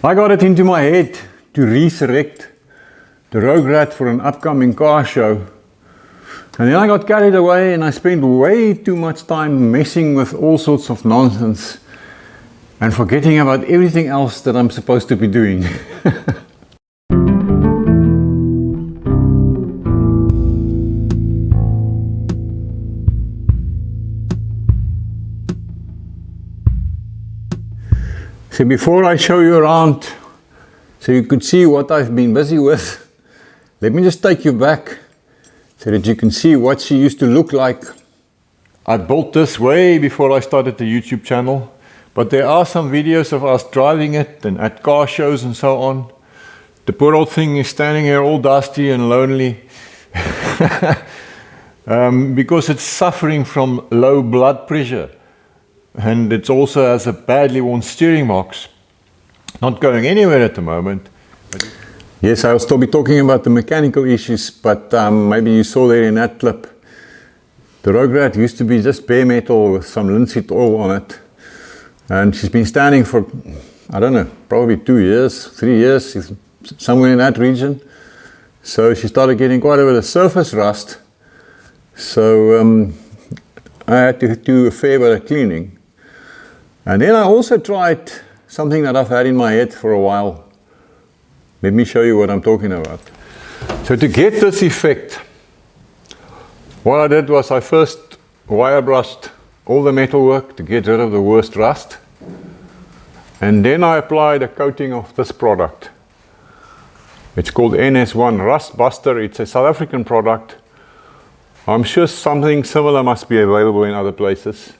I got it into my head to resurrect the Rogue Rat for an upcoming car show. And then I got carried away and I spent way too much time messing with all sorts of nonsense and forgetting about everything else that I'm supposed to be doing. So before I show you around, so you could see what I've been busy with, let me just take you back so that you can see what she used to look like. I built this way before I started the YouTube channel, but there are some videos of us driving it and at car shows and so on. The poor old thing is standing here all dusty and lonely because it's suffering from low blood pressure. And it also has a badly worn steering box. Not going anywhere at the moment. Yes, I'll still be talking about the mechanical issues, but maybe you saw there in that clip. The Rogue Rat used to be just bare metal with some linseed oil on it. And she's been standing for, I don't know, probably 2 years, 3 years, somewhere in that region. So she started getting quite a bit of surface rust. So I had to do a fair bit of cleaning. And then I also tried something that I've had in my head for a while. Let me show you what I'm talking about. So to get this effect, what I did was I first wire brushed all the metalwork to get rid of the worst rust. And then I applied a coating of this product. It's called NS1 Rust Buster. It's a South African product. I'm sure something similar must be available in other places.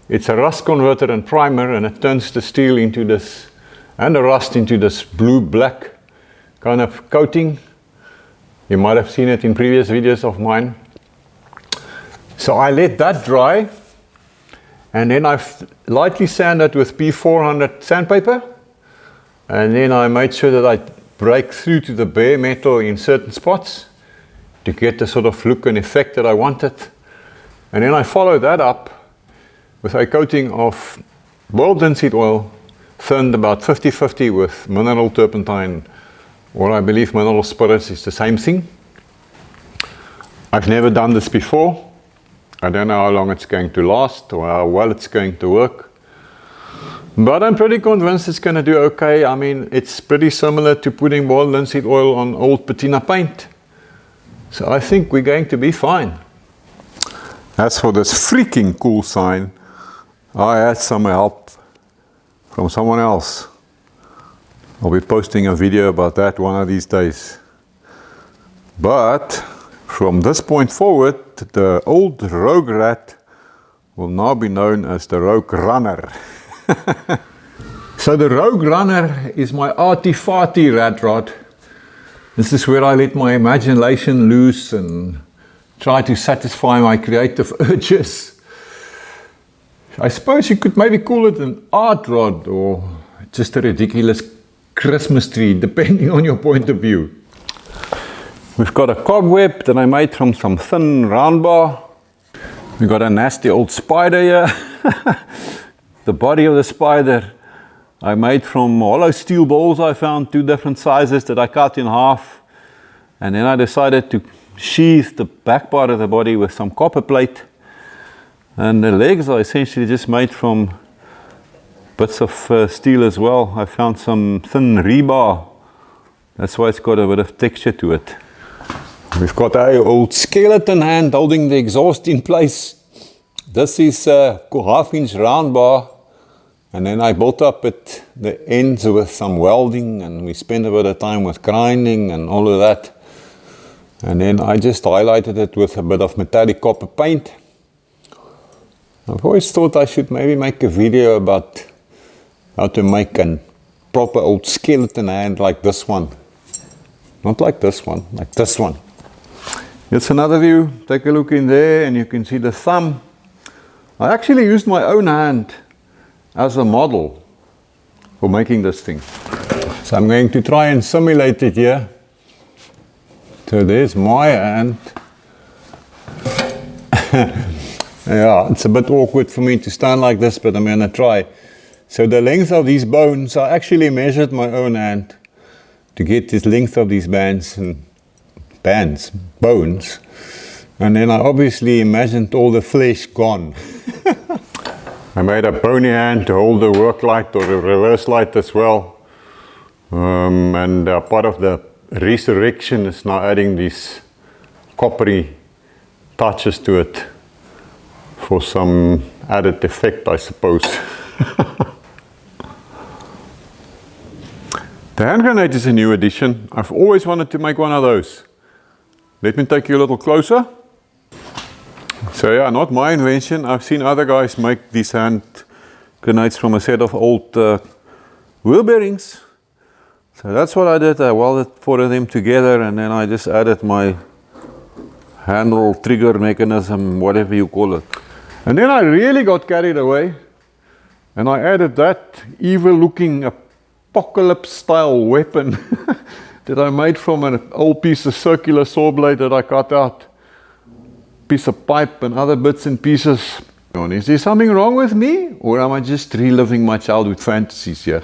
It's a rust converter and primer, and it turns the steel into this, and the rust into this blue-black kind of coating. You might have seen it in previous videos of mine. So I let that dry, and then I lightly sanded with P400 sandpaper, and then I made sure that I break through to the bare metal in certain spots to get the sort of look and effect that I wanted. And then I followed that up with a coating of boiled linseed oil, thinned about 50-50 with mineral turpentine, or I believe mineral spirits is the same thing. I've never done this before. I don't know how long it's going to last or how well it's going to work. But I'm pretty convinced it's going to do okay. I mean, it's pretty similar to putting boiled linseed oil on old patina paint. So I think we're going to be fine. As for this freaking cool sign, I had some help from someone else. I'll be posting a video about that one of these days. But from this point forward, the old Rogue Rat will now be known as the Rogue Runner. So the Rogue Runner is my arty-farty rat rod. This is where I let my imagination loose and try to satisfy my creative urges. I suppose you could maybe call it an art rod or just a ridiculous Christmas tree, depending on your point of view. We've got a cobweb that I made from some thin round bar. We've got a nasty old spider here. The body of the spider I made from hollow steel balls I found, 2 different sizes that I cut in half. And then I decided to sheath the back part of the body with some copper plate. And the legs are essentially just made from bits of steel as well. I found some thin rebar. That's why it's got a bit of texture to it. We've got our old skeleton hand holding the exhaust in place. This is a 1/2-inch round bar. And then I built up at the ends with some welding, and we spent a bit of time with grinding and all of that. And then I just highlighted it with a bit of metallic copper paint. I've always thought I should maybe make a video about how to make a proper old skeleton hand like this one. Not like this one, like this one. Here's another view. Take a look in there and you can see the thumb. I actually used my own hand as a model for making this thing. So I'm going to try and simulate it here. So there's my hand. Yeah, it's a bit awkward for me to stand like this, but I'm going to try. So the length of these bones, I actually measured my own hand to get this length of these bones. And then I obviously imagined all the flesh gone. I made a bony hand to hold the work light or the reverse light as well. And part of the resurrection is now adding these coppery touches to it for some added effect, I suppose. The hand grenade is a new addition. I've always wanted to make one of those. Let me take you a little closer. So yeah, not my invention. I've seen other guys make these hand grenades from a set of old wheel bearings. So that's what I did. I welded 4 of them together, and then I just added my handle, trigger mechanism, whatever you call it. And then I really got carried away, and I added that evil looking apocalypse style weapon that I made from an old piece of circular saw blade that I cut out, piece of pipe and other bits and pieces. Is there something wrong with me, or am I just reliving my childhood fantasies here?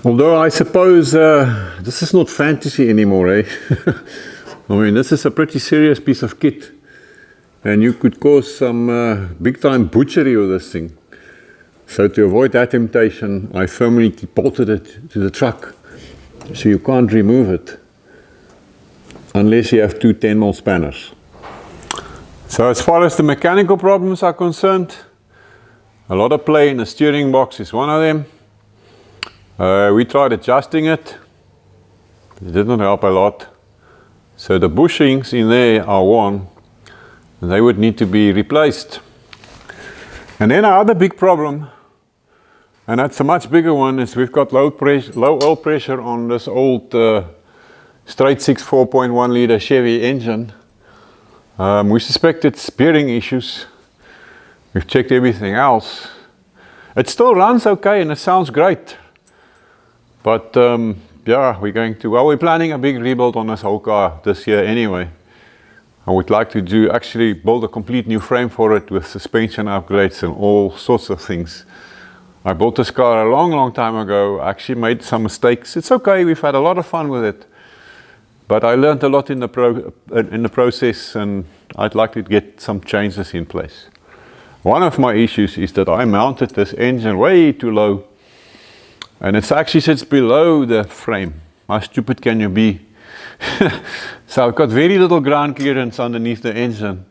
Although I suppose this is not fantasy anymore, eh? I mean, this is a pretty serious piece of kit, and you could cause some big time butchery with this thing. So to avoid that temptation, I firmly bolted it to the truck, so you can't remove it unless you have 2 10mm spanners. So as far as the mechanical problems are concerned, a lot of play in the steering box is one of them. We tried adjusting it. It didn't help a lot. So the bushings in there are worn, and they would need to be replaced. And then our other big problem, and that's a much bigger one, is we've got low oil pressure on this old straight 6 4.1 liter Chevy engine. We suspect it's bearing issues. We've checked everything else. It still runs okay and it sounds great. But yeah, we're planning a big rebuild on this whole car this year anyway. I would like to actually build a complete new frame for it with suspension upgrades and all sorts of things. I built this car a long time ago. I actually made some mistakes. It's okay, we've had a lot of fun with it. But I learned a lot in the process, and I'd like to get some changes in place. One of my issues is that I mounted this engine way too low, and it actually sits below the frame. How stupid can you be? So I've got very little ground clearance underneath the engine,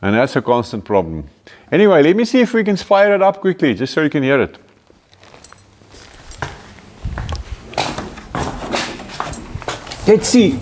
and that's a constant problem. Anyway, let me see if we can fire it up quickly, just so you can hear it. Let's see.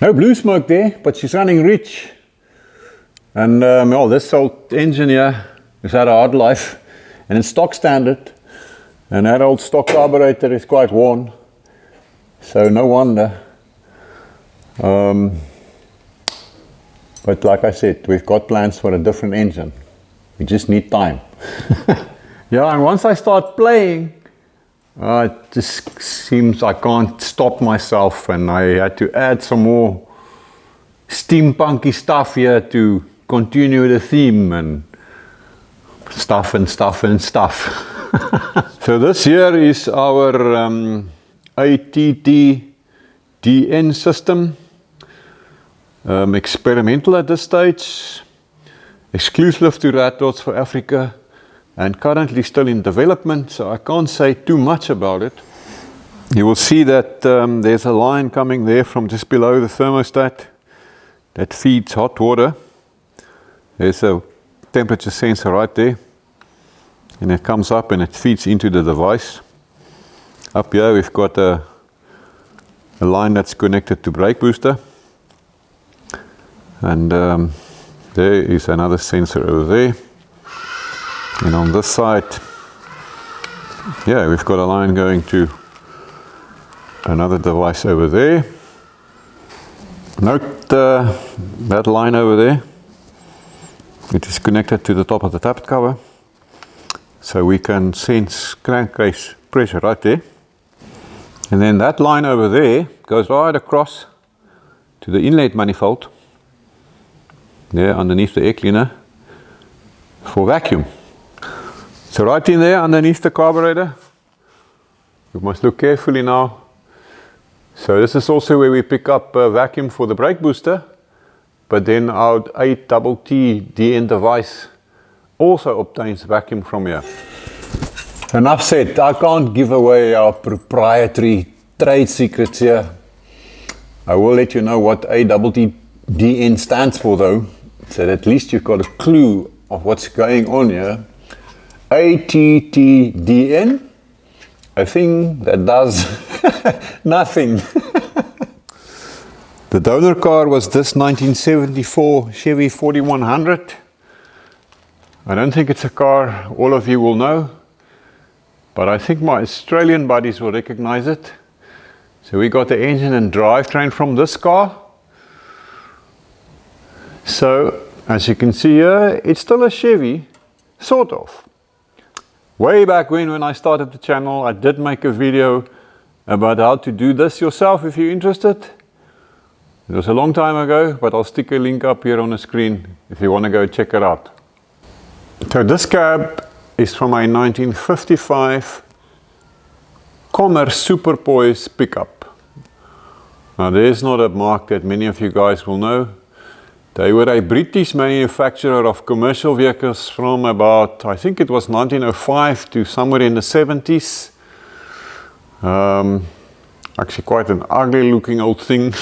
No blue smoke there, but she's running rich. And well, this old engine here has had a hard life, and it's stock standard. And that old stock carburetor is quite worn, so no wonder. But like I said, we've got plans for a different engine. We just need time. Yeah, and once I start playing, it just seems I can't stop myself, and I had to add some more steampunky stuff here to continue the theme, and stuff and stuff and stuff. So this here is our ATT DN system, experimental at this stage, exclusive to Rat Dots for Africa, and currently still in development, so I can't say too much about it. You will see that there's a line coming there from just below the thermostat that feeds hot water. There's a temperature sensor right there. and it comes up and it feeds into the device. Up here we've got a line that's connected to brake booster, and there is another sensor over there, and on this side, yeah, we've got a line going to another device over there. Note that line over there. It is connected to the top of the tappet cover, so we can sense crankcase pressure right there. And then that line over there goes right across to the inlet manifold, there underneath the air cleaner, for vacuum. So right in there underneath the carburetor, you must look carefully now. So this is also where we pick up vacuum for the brake booster, but then our 8TT DN device also obtains vacuum from here. Enough said, I can't give away our proprietary trade secrets here. I will let you know what ATTDN stands for though, so that at least you've got a clue of what's going on here. ATTDN, a thing that does nothing. The donor car was this 1974 Chevy 4100. I don't think it's a car all of you will know, but I think my Australian buddies will recognize it. So we got the engine and drivetrain from this car. So as you can see here, it's still a Chevy, sort of. Way back when I started the channel, I did make a video about how to do this yourself if you're interested. It was a long time ago, but I'll stick a link up here on the screen if you want to go check it out. So this cab is from a 1955 Commerce Superpoise pickup. Now there's not a mark that many of you guys will know. They were a British manufacturer of commercial vehicles from about, I think it was 1905 to somewhere in the 70s. Actually quite an ugly looking old thing.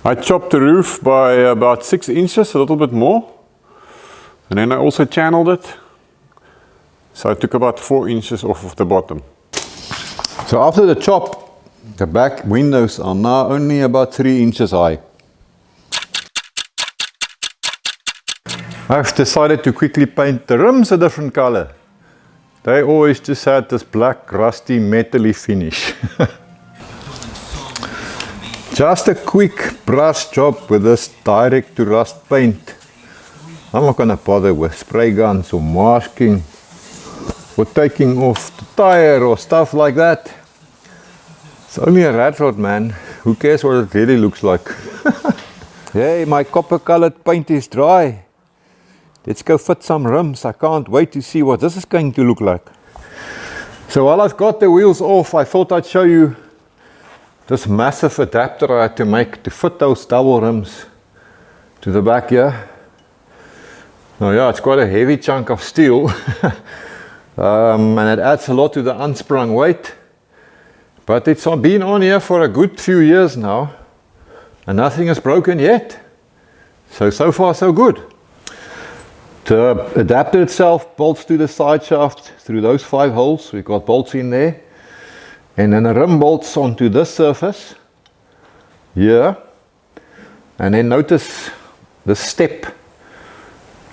I chopped the roof by about 6 inches, a little bit more. And then I also channeled it. So I took about 4 inches off of the bottom. So after the chop, the back windows are now only about 3 inches high. I've decided to quickly paint the rims a different color. They always just had this black, rusty, metally finish. Just a quick brush job with this direct to rust paint. I'm not going to bother with spray guns or masking or taking off the tire or stuff like that. It's only a rat rod, man. Who cares what it really looks like? Hey, my copper colored paint is dry. Let's go fit some rims. I can't wait to see what this is going to look like. So while I've got the wheels off, I thought I'd show you this massive adapter I had to make to fit those double rims to the back here. Now yeah, it's quite a heavy chunk of steel. And it adds a lot to the unsprung weight. But it's been on here for a good few years now, and nothing is broken yet. So far so good. The adapter itself bolts to the side shaft through those 5 holes. We've got bolts in there. And then the rim bolts onto this surface here. And then notice the step.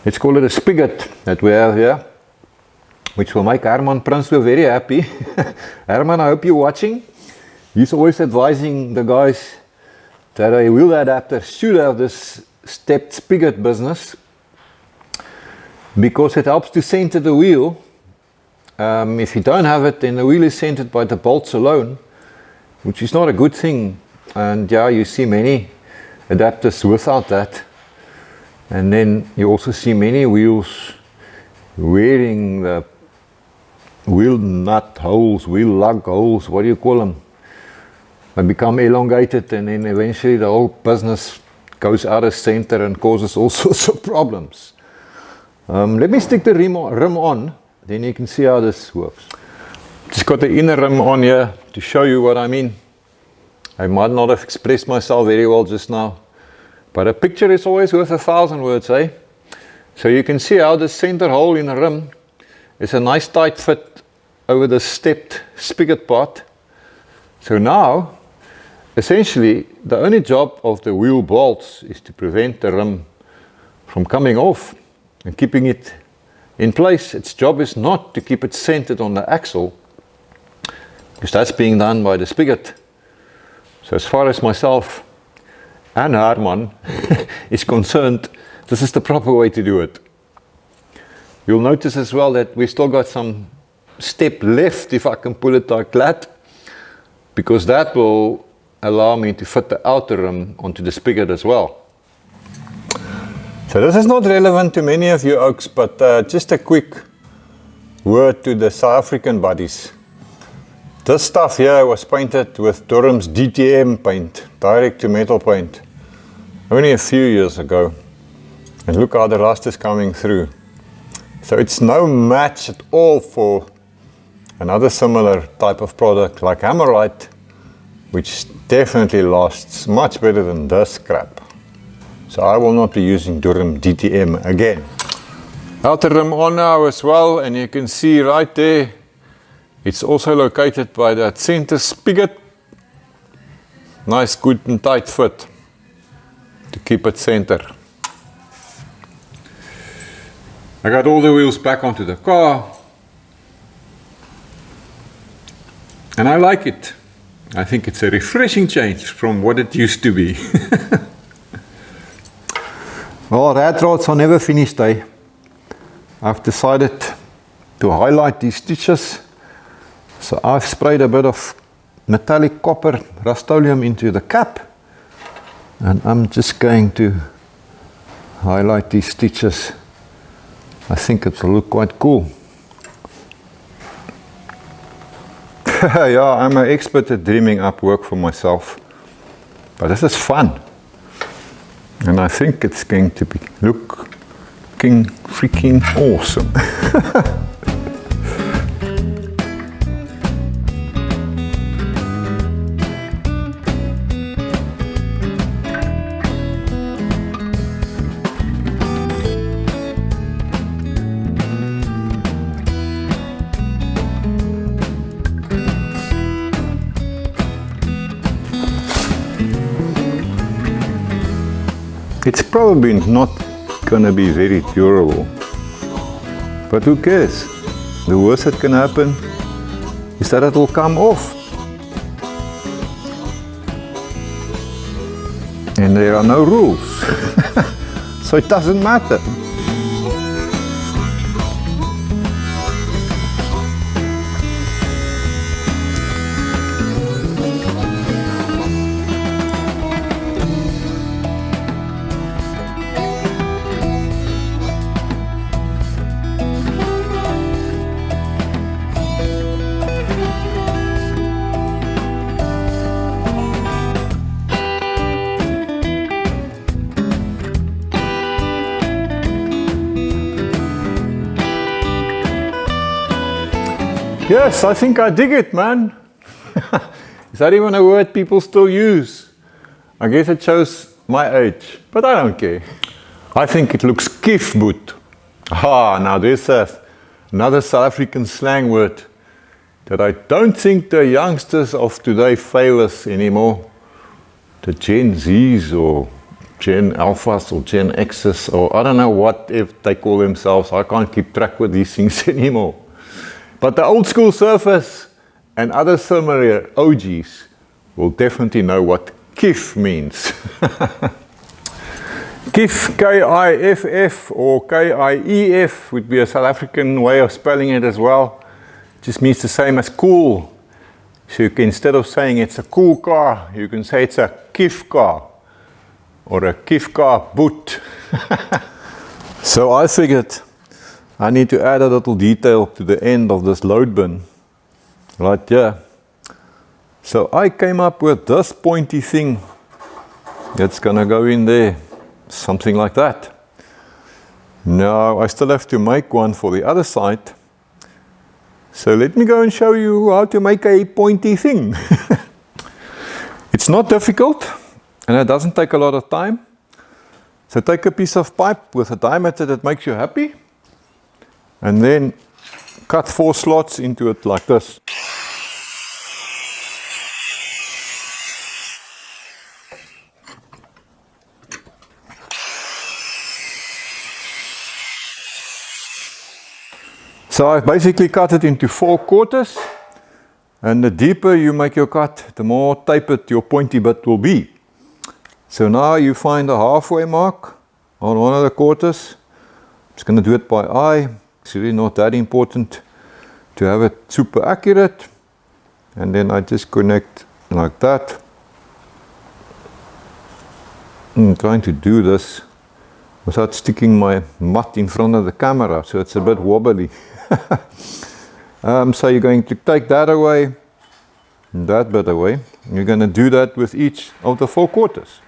Let's call it a spigot that we have here, which will make Herman Prinsloo very happy. Herman, I hope you're watching. He's always advising the guys that a wheel adapter should have this stepped spigot business, because it helps to center the wheel. If you don't have it, then the wheel is centered by the bolts alone, which is not a good thing. And yeah, you see many adapters without that. And then you also see many wheels wearing the wheel nut holes, wheel lug holes, what do you call them? They become elongated, and then eventually the whole business goes out of center and causes all sorts of problems. Let me stick the rim on, then you can see how this works. Just got the inner rim on here to show you what I mean. I might not have expressed myself very well just now, but a picture is always worth 1,000 words, eh? So you can see how the center hole in the rim It's a nice tight fit over the stepped spigot part. So now, essentially, the only job of the wheel bolts is to prevent the rim from coming off and keeping it in place. Its job is not to keep it centered on the axle, because that's being done by the spigot. So as far as myself and Herman is concerned, this is the proper way to do it. You'll notice as well that we've still got some step left, if I can pull it like that, because that will allow me to fit the outer rim onto the spigot as well. So this is not relevant to many of you oaks, but just a quick word to the South African buddies. This stuff here was painted with Durham's DTM paint, direct to metal paint, only a few years ago. And look how the rust is coming through. So it's no match at all for another similar type of product like Hammerite, which definitely lasts much better than this crap. So I will not be using Durham DTM again. Outer rim on now as well, and you can see right there, it's also located by that center spigot. Nice, good and tight fit to keep it center. I got all the wheels back onto the car, and I like it. I think it's a refreshing change from what it used to be. Well, rat rods are never finished, eh? I've decided to highlight these stitches. So I've sprayed a bit of metallic copper Rust-Oleum into the cap, and I'm just going to highlight these stitches. I think it will look quite cool. Yeah, I'm an expert at dreaming up work for myself, but this is fun, and I think it's going to be looking freaking awesome. It's probably not gonna be very durable, but who cares? The worst that can happen is that it will come off. And there are no rules, so it doesn't matter. Yes, I think I dig it, man. Is that even a word people still use? I guess it shows my age, but I don't care. I think it looks kiefboet. Now there's another South African slang word that I don't think the youngsters of today fail us anymore. The Gen Zs or Gen Alphas or Gen Xs, or I don't know what if they call themselves. I can't keep track with these things anymore. But the old school surfers and other similar OGs will definitely know what kiff means. Kiff, K-I-F-F or K-I-E-F would be a South African way of spelling it as well. It just means the same as cool. So you can, instead of saying it's a cool car, you can say it's a kiff car or a kiff car boot. So I figured I need to add a little detail to the end of this load bin, right here. So I came up with this pointy thing that's gonna go in there, something like that. Now I still have to make one for the other side. So let me go and show you how to make a pointy thing. It's not difficult and it doesn't take a lot of time. So take a piece of pipe with a diameter that makes you happy. And then cut 4 slots into it like this. So I've basically cut it into 4 quarters, and the deeper you make your cut, the more tapered your pointy bit will be. So now you find the halfway mark on one of the quarters. I'm just going to do it by eye. It's really not that important to have it super accurate. And then I just connect like that. I'm trying to do this without sticking my mat in front of the camera, so it's a bit wobbly. So you're going to take that away, and that bit away. You're going to do that with each of the 4 quarters.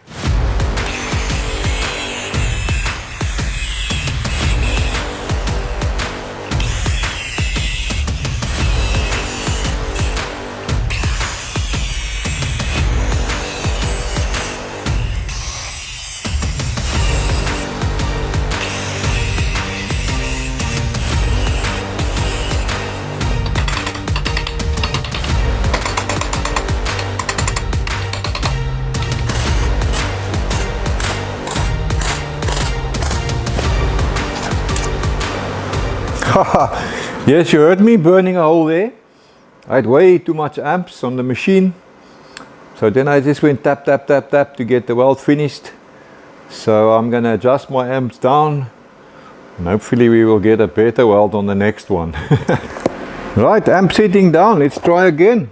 Yes, you heard me burning a hole there. I had way too much amps on the machine. So then I just went tap, tap, tap, tap to get the weld finished. So I'm going to adjust my amps down, and hopefully we will get a better weld on the next one. Right, amp setting down. Let's try again.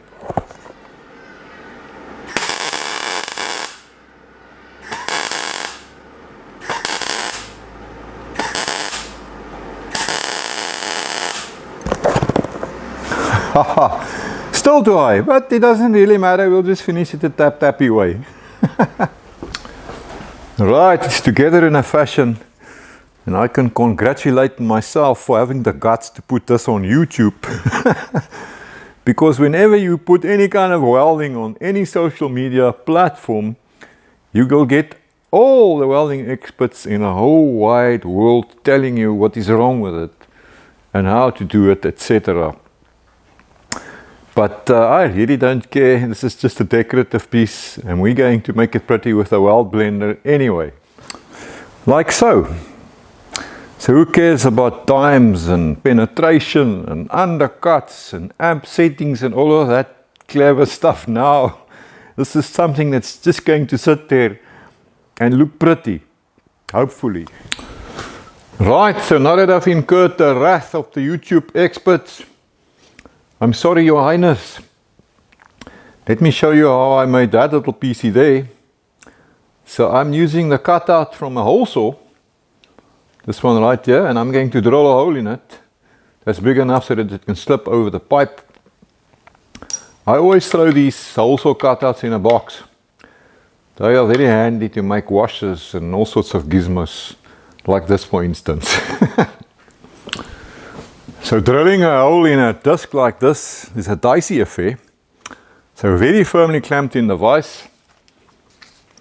Still too high, but it doesn't really matter. We'll just finish it the tap-tappy way. Right, it's together in a fashion, and I can congratulate myself for having the guts to put this on YouTube. Because whenever you put any kind of welding on any social media platform, you will get all the welding experts in the whole wide world telling you what is wrong with it and how to do it, etc. But I really don't care. This is just a decorative piece, and we're going to make it pretty with a weld blender anyway. Like so. So who cares about times and penetration and undercuts and amp settings and all of that clever stuff now? This is something that's just going to sit there and look pretty, hopefully. Right, so now that I've incurred the wrath of the YouTube experts, I'm sorry, Your Highness. Let me show you how I made that little piecey there. So I'm using the cutout from a hole saw, this one right here, and I'm going to drill a hole in it. That's big enough so that it can slip over the pipe. I always throw these hole saw cutouts in a box. They are very handy to make washers and all sorts of gizmos, like this for instance. So drilling a hole in a disc like this is a dicey affair. So very firmly clamped in the vise.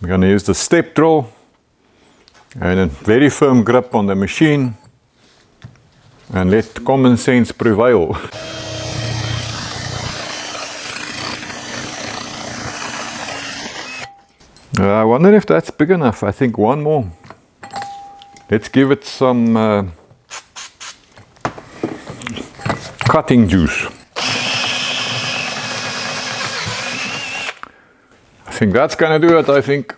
We're going to use the step drill and a very firm grip on the machine, and let common sense prevail. I wonder if that's big enough. I think one more. Let's give it some cutting juice. I think that's gonna do it, I think.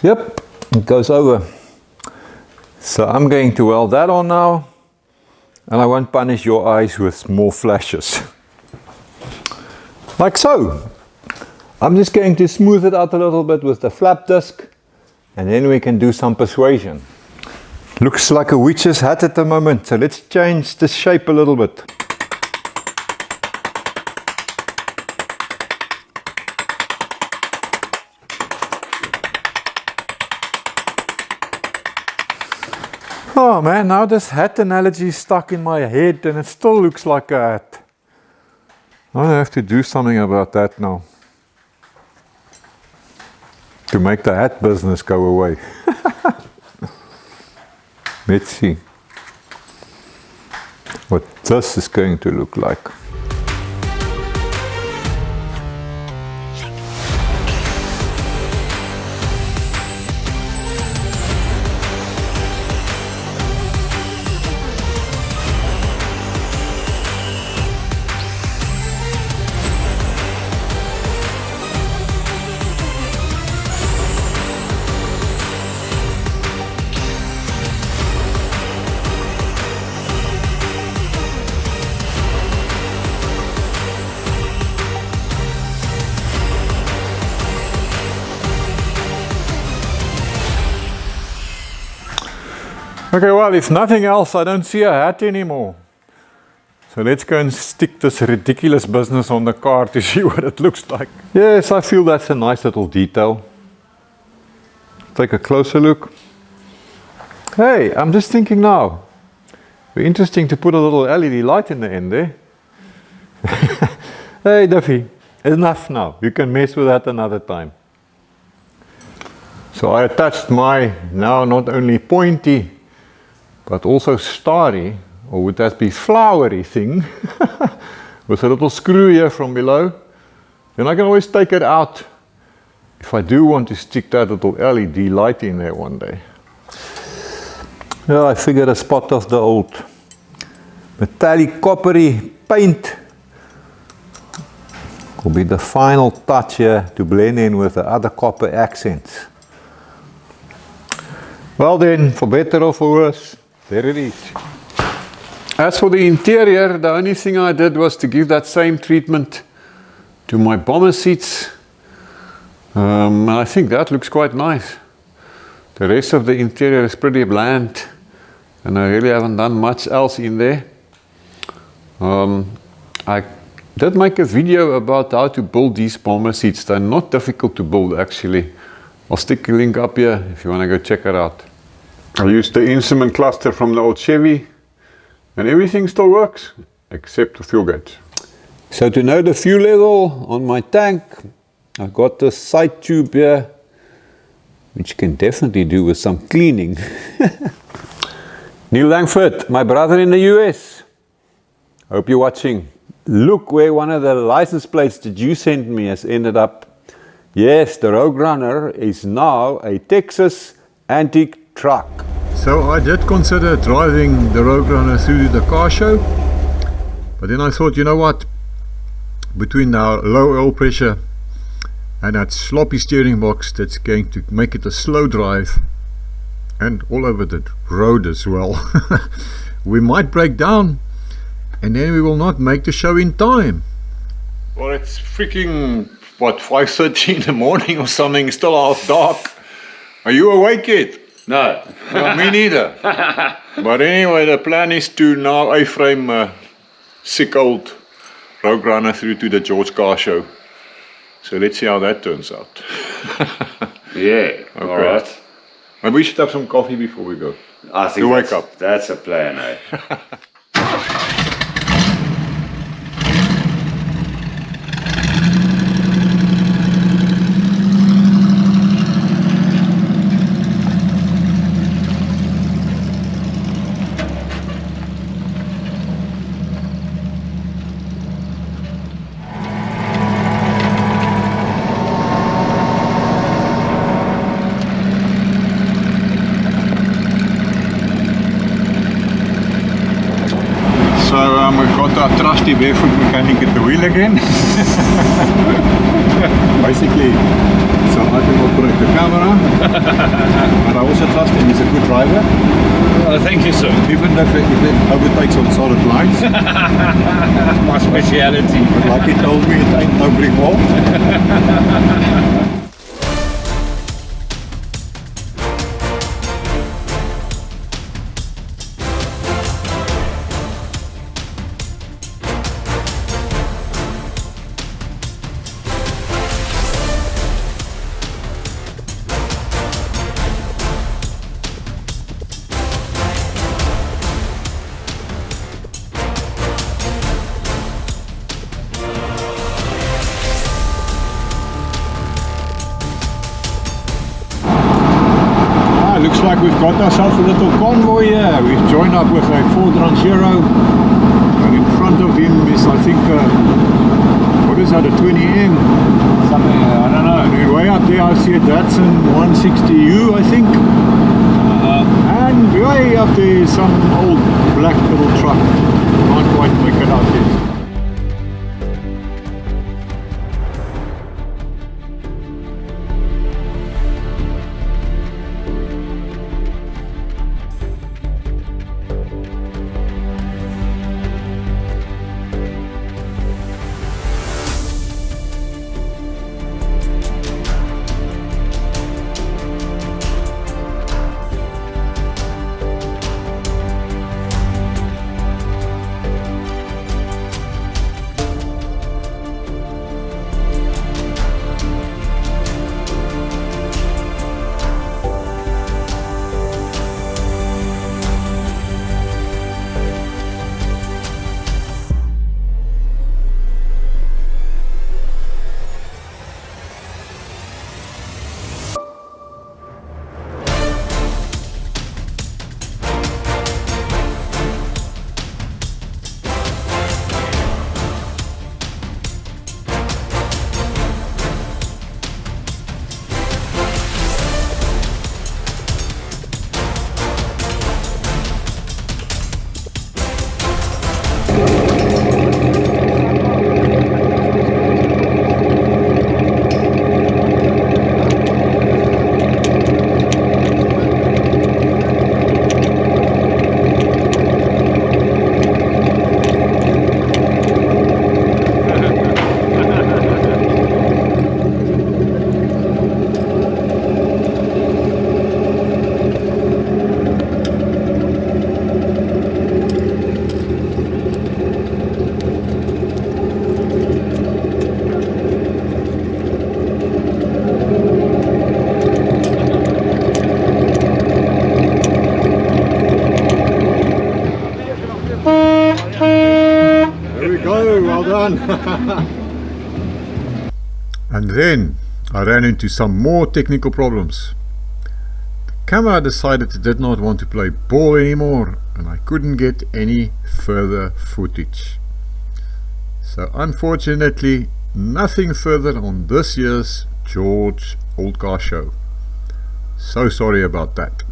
Yep, it goes over. So I'm going to weld that on now, and I won't punish your eyes with more flashes. Like so. I'm just going to smooth it out a little bit with the flap disc, and then we can do some persuasion. Looks like a witch's hat at the moment, so let's change the shape a little bit. Oh man, now this hat analogy is stuck in my head and it still looks like a hat. I have to do something about that now, to make the hat business go away. Let's see what this is going to look like. Okay, well, if nothing else, I don't see a hat anymore. So let's go and stick this ridiculous business on the car to see what it looks like. Yes, I feel that's a nice little detail. Take a closer look. Hey, I'm just thinking now. It'd be interesting to put a little LED light in the end there. Hey, Duffy, enough now. You can mess with that another time. So I attached my now not only pointy, but also starry, or would that be flowery thing, with a little screw here from below. Then I can always take it out if I do want to stick that little LED light in there one day. Yeah, I figured a spot of the old metallic coppery paint will be the final touch here to blend in with the other copper accents. Well then, for better or for worse, there it is. As for the interior, the only thing I did was to give that same treatment to my bomber seats. And I think that looks quite nice. The rest of the interior is pretty bland, and I really haven't done much else in there. I did make a video about how to build these bomber seats. They're not difficult to build, actually. I'll stick a link up here if you want to go check it out. I used the instrument cluster from the old Chevy, and everything still works except the fuel gauge. So to know the fuel level on my tank, I've got this side tube here, which can definitely do with some cleaning. Neil Langford, my brother in the US. Hope you're watching. Look where one of the license plates that you sent me has ended up. Yes, the Rogue Runner is now a Texas antique truck. So I did consider driving the Rogue Runner through the car show, but then I thought, you know what, between our low oil pressure and that sloppy steering box that's going to make it a slow drive, and all over the road as well, we might break down and then we will not make the show in time. Well, it's freaking, what, 5:30 in the morning or something, it's still half dark. Are you awake yet? No. Well, me neither. But anyway, the plan is to now A-frame a sick old Rogue Runner through to the George Car Show. So let's see how that turns out. Yeah, okay. Alright. Maybe we should have some coffee before we go. I think to wake up. That's a plan, eh? We've got our trusty barefoot mechanic at the wheel again. Basically, so I can operate the camera, but I also trust him, he's a good driver. Thank you, sir. Even if it overtakes on solid lines. My speciality. But like he told me, it ain't no brick wall. got ourselves a little convoy here. We've joined up with a Ford Ranchero, and in front of him is, I think, what is that, a 20M? Something, I don't know. And way up there I see a Datsun 160U, I think. And way up there is some old black little truck. Can't quite make it out yet. And then I ran into some more technical problems. The camera decided it did not want to play ball anymore, and I couldn't get any further footage. So unfortunately, nothing further on this year's George Old Car Show. So sorry about that.